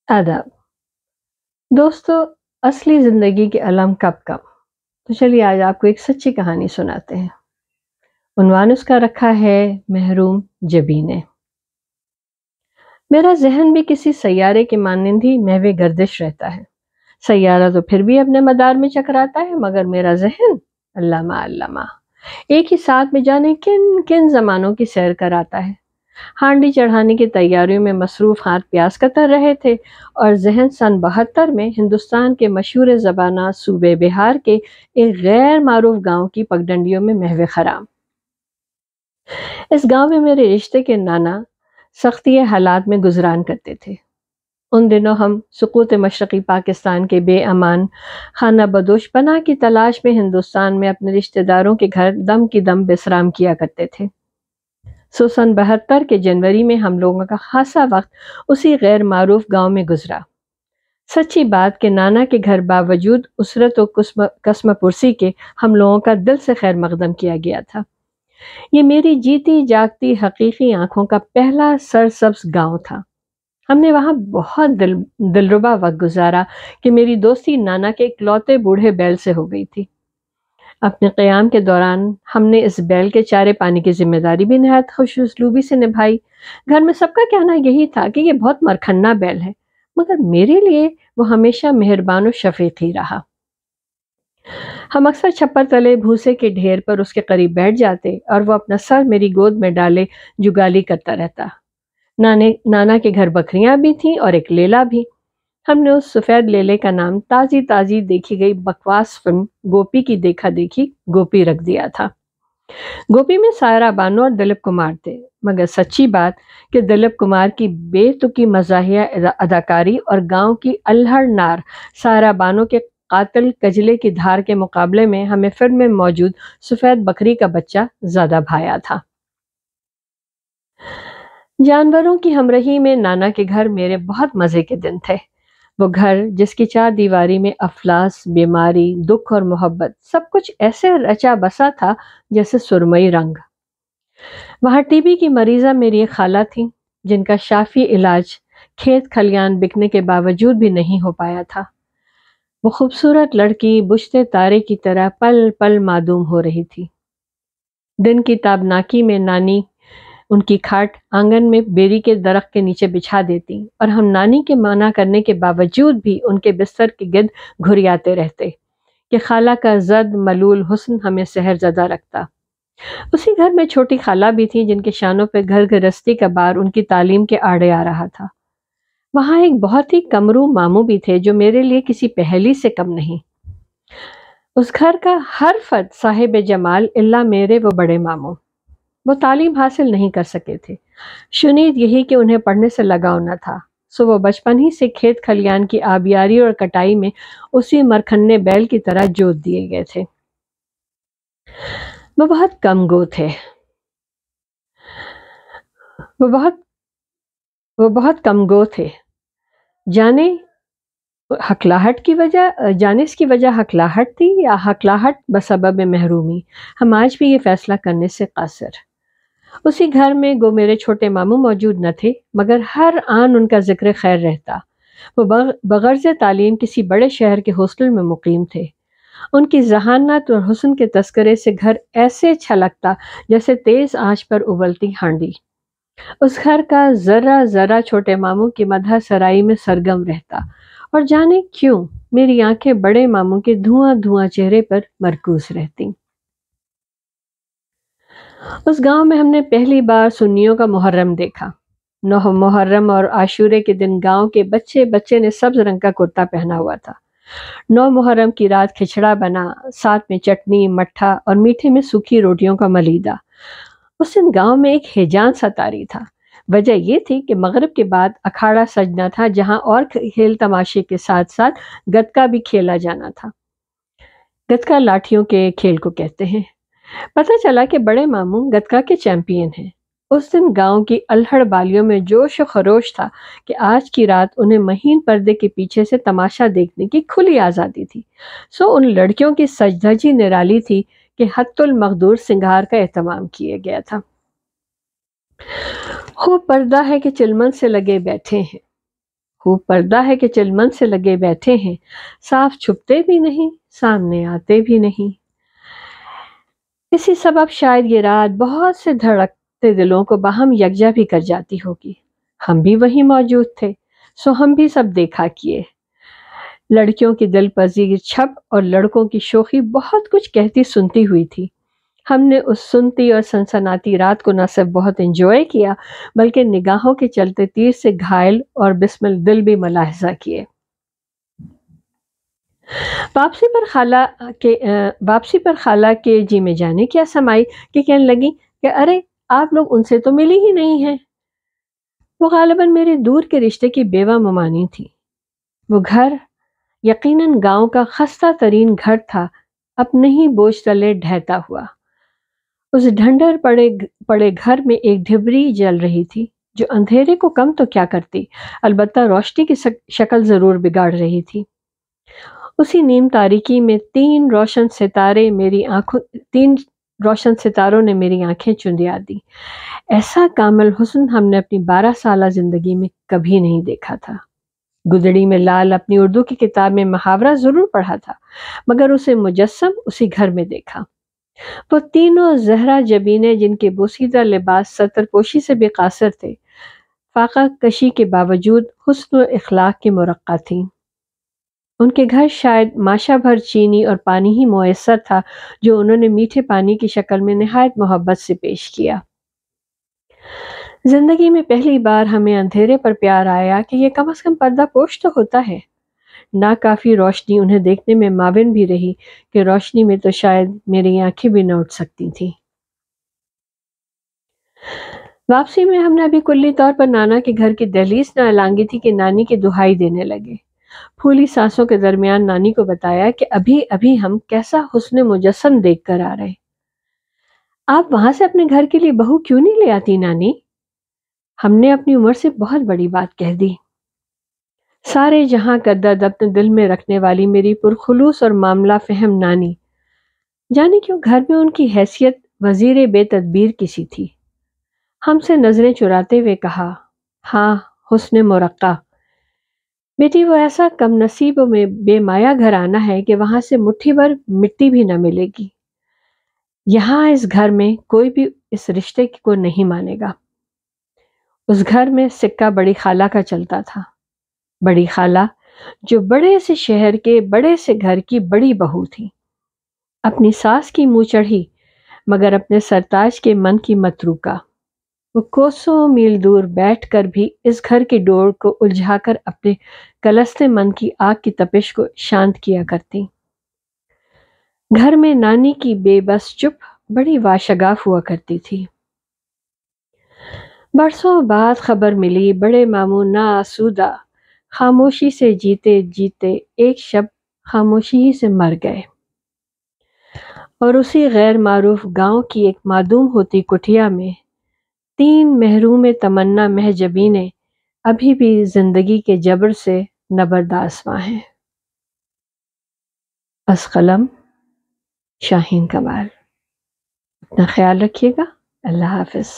आदाब दोस्तों, असली जिंदगी के अलम कब कब। तो चलिए आज आपको एक सच्ची कहानी सुनाते हैं। उन्वान उसका रखा है महरूम जबीने। मेरा जहन भी किसी सैयारे के मानंद ही महवे गर्दिश रहता है। सैयारा तो फिर भी अपने मदार में चकराता है, मगर मेरा जहन अल्लामा अल्लामा एक ही साथ में जाने किन किन जमानों की सैर कराता है। हांडी चढ़ाने की तैयारियों में मसरूफ हाथ प्यास कतर रहे थे और जहन सन 72 में हिंदुस्तान के मशहूर ज़बाना सूबे बिहार के एक गैर मारूफ गांव की पगडंडियों में महवे खराम। इस गांव में मेरे रिश्ते के नाना सख्ती हालात में गुजरान करते थे। उन दिनों हम सुकूत मशरक़ी पाकिस्तान के बेअमान खाना बदोश पनाह की तलाश में हिंदुस्तान में अपने रिश्तेदारों के घर दम की दम विश्राम किया करते थे। सन 72 के जनवरी में हम लोगों का खासा वक्त उसी गैर मारूफ गांव में गुजरा। सच्ची बात के नाना के घर बावजूद उसरत और कसम पुरसी के हम लोगों का दिल से खैर मकदम किया गया था। ये मेरी जीती जागती हकीकी आंखों का पहला सरसब्ज गांव था। हमने वहां बहुत दिलरुबा वक्त गुजारा कि मेरी दोस्ती नाना के इकलौते बूढ़े बैल से हो गई थी। अपने क़याम के दौरान हमने इस बैल के चारे पानी की जिम्मेदारी भी नहायत खुश उसलूबी से निभाई। घर में सबका कहना यही था कि ये बहुत मरखन्ना बैल है, मगर मेरे लिए वो हमेशा मेहरबान और शफीक ही रहा। हम अक्सर छप्पर तले भूसे के ढेर पर उसके करीब बैठ जाते और वो अपना सर मेरी गोद में डाले जुगाली करता रहता। नाना के घर बकरियां भी थीं और एक लेला भी। हमने उस सफेद लेले का नाम ताजी ताजी देखी गई बकवास फिल्म गोपी की देखा देखी गोपी रख दिया था। गोपी में सायरा बानो और दिलीप कुमार थे, मगर सच्ची बात कि दिलीप कुमार की बेतुकी मज़ाहिया अदाकारी और गांव की अल्हड़ नार सायरा बानो के कातिल कजले की धार के मुकाबले में हमें फिल्म में मौजूद सफेद बकरी का बच्चा ज्यादा भाया था। जानवरों की हमरही में नाना के घर मेरे बहुत मजे के दिन थे। वो घर जिसकी चार दीवारी में अफलास, बीमारी, दुख और मोहब्बत सब कुछ ऐसे रचा बसा था जैसे सुरमई रंग। वहां टीबी की मरीजा मेरी एक खाला थी, जिनका शाफी इलाज खेत खलियान बिकने के बावजूद भी नहीं हो पाया था। वो खूबसूरत लड़की बुझते तारे की तरह पल पल मादूम हो रही थी। दिन की ताबनाकी में नानी उनकी खाट आंगन में बेरी के दरख्त के नीचे बिछा देती और हम नानी के मना करने के बावजूद भी उनके बिस्तर के गिर्द घुरियाते रहते कि खाला का जद मलूल हुस्न हमें सहरजदा रखता। उसी घर में छोटी खाला भी थी, जिनके शानों पर घर गृहस्थी का बार उनकी तालीम के आड़े आ रहा था। वहां एक बहुत ही कमरू मामू भी थे, जो मेरे लिए किसी पहेली से कम नहीं। उस घर का हर फर्द साहिब जमाल इल्ला मेरे वो बड़े मामू। वो तालीम हासिल नहीं कर सके थे। शुनीद यही कि उन्हें पढ़ने से लगाव न था, सो वो बचपन ही से खेत खलियान की आबियारी और कटाई में उसी मरखन्ने बैल की तरह जोत दिए गए थे। वो बहुत कमगो थे। वो बहुत कमगो थे। जाने इसकी वजह हकलाहट थी या हकलाहट बसबब महरूमी, हम आज भी ये फैसला करने से कासिर। उसी घर में गो मेरे छोटे मामू मौजूद न थे, मगर हर आन उनका जिक्र खैर रहता। वो बगर्ज़ तालीम किसी बड़े शहर के हॉस्टल में मुकीम थे। उनकी जहानत और हुस्न के तस्करे से घर ऐसे छलकता जैसे तेज आंच पर उबलती हांडी। उस घर का जरा जरा छोटे मामू की मदह सराई में सरगम रहता, और जाने क्यों मेरी आंखें बड़े मामू के धुआं धुआं चेहरे पर मरकूज रहती। उस गांव में हमने पहली बार सुन्नियों का मुहर्रम देखा। मुहर्रम और आशूरे के दिन गांव के बच्चे बच्चे ने सब्ज रंग का कुर्ता पहना हुआ था। 9 मुहर्रम की रात खिचड़ा बना, साथ में चटनी, मट्ठा और मीठे में सूखी रोटियों का मलीदा। उस दिन गांव में एक हिजान सा तारी था। वजह यह थी कि मगरिब के बाद अखाड़ा सजना था, जहां और खेल तमाशे के साथ साथ गतका भी खेला जाना था। गतका लाठियों के खेल को कहते हैं। पता चला कि बड़े मामू गतका के चैंपियन हैं। उस दिन गांव की अल्हड़ बालियों में जोश और खरोश था कि आज की रात उन्हें महीन पर्दे के पीछे से तमाशा देखने की खुली आज़ादी थी। सो उन लड़कियों की सजधजी निराली थी कि हत्तुल मखदूर सिंगार का एहतमाम किया गया था। खूब पर्दा है कि चिलमन से लगे बैठे हैं। خوب پردہ ہے کہ چلمن سے لگے بیٹھے ہیں، صاف چھپتے بھی نہیں، سامنے آتے بھی نہیں۔ اسی سبب شاید یہ رات بہت سے دھڑکتے دلوں کو باہم یکجا بھی کر جاتی ہوگی۔ ہم بھی وہیں موجود تھے، سو ہم بھی سب دیکھا کیے۔ لڑکیوں کی دل پذیر چھپ اور لڑکوں کی شوخی بہت کچھ کہتی سنتی ہوئی تھی۔ ہم نے اس سنتی اور سنسناتی رات کو نہ صرف بہت انجوائے کیا بلکہ نگاہوں کے چلتے تیر سے گھائل اور بسمل دل بھی ملاحظہ کیے۔ واپسی پر خالہ کے جی میں جانے کیا سمائی کہ کہنے لگی کہ ارے آپ لوگ ان سے تو ملی ہی نہیں ہیں۔ وہ غالباً میرے دور کے رشتے کی بیوہ ممانی تھی۔ وہ گھر یقیناً گاؤں کا خستہ ترین گھر تھا، اپنے ہی بوجھ تلے ڈھہتا ہوا۔ اس ڈھنڈر پڑے گھر میں ایک ڈھبری جل رہی تھی جو اندھیرے کو کم تو کیا کرتی، البتہ روشنی کی شکل ضرور بگاڑ رہی تھی۔ اسی نیم تاریکی میں تین روشن ستاروں نے میری آنکھیں چندیا دی۔ ایسا کامل حسن ہم نے اپنی 12 سالہ زندگی میں کبھی نہیں دیکھا تھا۔ گدڑی میں لال اپنی اردو کی کتاب میں محاورہ ضرور پڑھا تھا، مگر اسے مجسم اسی گھر میں دیکھا۔ وہ تینوں زہرا جبینے جن کے بوسیدہ لباس ستر پوشی سے بھی قاصر تھے، فاقہ کشی کے باوجود حسن و اخلاق کے مرقع تھیں۔ ان کے گھر شاید ماشا بھر چینی اور پانی ہی میسر تھا جو انہوں نے میٹھے پانی کی شکل میں نہایت محبت سے پیش کیا۔ زندگی میں پہلی بار ہمیں اندھیرے پر پیار آیا کہ یہ کم از کم پردہ پوش تو ہوتا ہے۔ ناکافی روشنی انہیں دیکھنے میں معاون بھی رہی کہ روشنی میں تو شاید میری آنکھیں بھی نہ اٹھ سکتی تھیں۔ واپسی میں ہم نے ابھی کلی طور پر نانا کے گھر کی دہلیز نہ لانگی تھی کہ نانی کی دہائی دینے لگے۔ پھولی سانسوں کے درمیان نانی کو بتایا کہ ابھی ابھی ہم کیسا حسن مجسم دیکھ کر آ رہے۔ آپ وہاں سے اپنے گھر کے لیے بہو کیوں نہیں لے آتی نانی؟ ہم نے اپنی عمر سے بہت بڑی بات کہہ دی۔ سارے جہاں کا درد اپنے دل میں رکھنے والی میری پرخلوص اور معاملہ فہم نانی، جانے کیوں گھر میں ان کی حیثیت وزیر بے تدبیر کسی تھی۔ ہم سے نظریں چراتے ہوئے کہا، ہاں حسن مرقع بیٹی، وہ ایسا کم نصیب میں بے مایا گھر آنا ہے کہ وہاں سے مٹھی بھر مٹی بھی نہ ملے گی۔ یہاں اس گھر میں کوئی بھی اس رشتے کو نہیں مانے گا۔ اس گھر میں سکہ بڑی خالہ کا چلتا تھا۔ بڑی خالہ جو بڑے سے شہر کے بڑے سے گھر کی بڑی بہو تھی، اپنی ساس کی منہ چڑھی مگر اپنے سرتاج کے من کی متروکہ۔ وہ کوسوں میل دور بیٹھ کر بھی اس گھر کی ڈور کو الجھا کر اپنے کلستے من کی آگ کی تپش کو شانت کیا کرتی۔ گھر میں نانی کی بے بس چپ بڑی واشگاف ہوا کرتی تھی۔ برسوں بعد خبر ملی بڑے ماموں ناآسودہ خاموشی سے جیتے جیتے ایک شب خاموشی ہی سے مر گئے، اور اسی غیر معروف گاؤں کی ایک معدوم ہوتی کٹھیا میں 3 محروم تمنا محجبینیں ابھی بھی زندگی کے جبر سے نبردآسماں ہیں۔ از قلم شاہین کمال۔ اپنا خیال رکھیے گا۔ اللہ حافظ۔